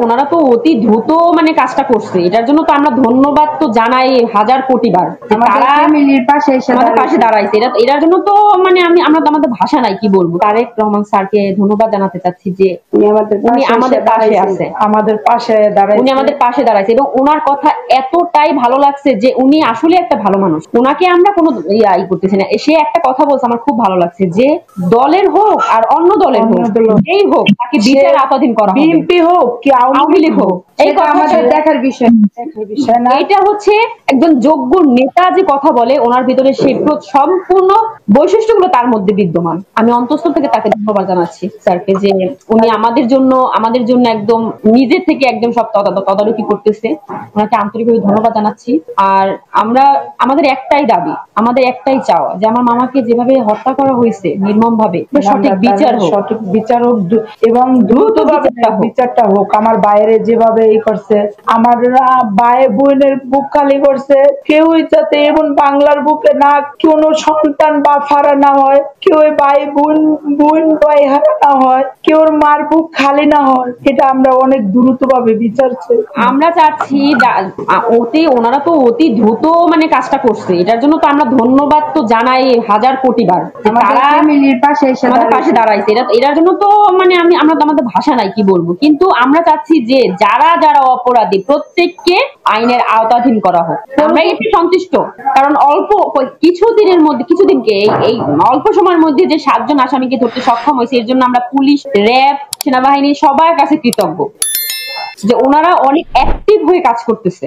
ওনারা তো অতি দ্রুত মানে কাজটা করছে, এটার জন্য তো আমরা ধন্যবাদ তো জানাই হাজার কোটি বার। তারা ফ্যামিলির পাশে আমাদের পাশে দাঁড়াইছে, এটার জন্য তো মানে আমরা আমাদের ভাষা নাই কি বলবো। তারেক রহমান স্যারকে ধন্যবাদ জানাতে চাচ্ছি যে উনি আমাদের পাশে আছে, আমাদের পাশে দাঁড়াইছে, উনি আমাদের পাশে দাঁড়াইছে এবং ওনার কথা এতটাই ভালো লাগছে যে উনি আসলে একটা ভালো মানুষ। ওনাকে আমরা কোনো ইয়াই করতেছি না। সে একটা কথা বলছে আমার খুব ভালো লাগছে যে দলের হোক আর অন্য দলের হোক, যেই হোক তাকে বিচার আওতাধীন করা হবে, বিএনপি হোক কি আওয়ামী লীগ হোক, এই কথা আমাদের দেখার বিষয় না। এটা হচ্ছে একজন যোগ্য নেতা যে কথা বলে, ওনার ভিতরে সেই সম্পূর্ণ বৈশিষ্ট্যগুলো তার মধ্যে বিদ্যমান। আমি অন্তঃস্থল থেকে তাকে ধন্যবাদ জানাচ্ছি স্যারকে যে উনি আমাদের জন্য একদম নিজের থেকে একদম সব তদারকি করতেছে। ওনাকে আন্তরিকভাবে ধন্যবাদ জানাচ্ছি। আর আমাদের একটাই দাবি, আমাদের একটাই চাওয়া যে আমার মামাকে যেভাবে হত্যা করা হয়েছে নির্মম ভাবে, সঠিক বিচার হোক এবং দ্রুতভাবে বিচারটা হোক। আমার বাইরে যেভাবে এই করছে, আমার ভাই বোনের বুক খালি করছে, কেউই যাতে এবং বাংলার বুকে না কোনো সন্তান বা ফারা না হয়, কেউ ভাই বোন ভাই হারা না হয়, কেউ মার বুক খালি না হয়, এটা আমরা অনেক দ্রুতভাবে বিচার চাই। আমরা চাচ্ছি ওনারা তো অতি দ্রুত মানে কাজটা করছে, এটার জন্য তো আমরা ধন্যবাদ তো জানাই হাজার কোটি বার। তারা ফ্যামিলির পাশে আমাদের পাশে দাঁড়াইছে, এটার জন্য তো মানে আমরা আমাদের ভাষা নাই কি বলবো। কিন্তু আমরা চাচ্ছি যে যারা যারা অপরাধী প্রত্যেককে আইনের আওতাধীন করা হোক। আমরা এতে সন্তুষ্ট, কারণ কিছুদিনকে এই অল্প সময়ের মধ্যে যে 7 জন আসামিকে ধরতে সক্ষম হয়েছে, এর জন্য আমরা পুলিশ, র্যাব, সেনাবাহিনী সবার কাছে কৃতজ্ঞ যে ওনারা অনেক অ্যাক্টিভ হয়ে কাজ করতেছে।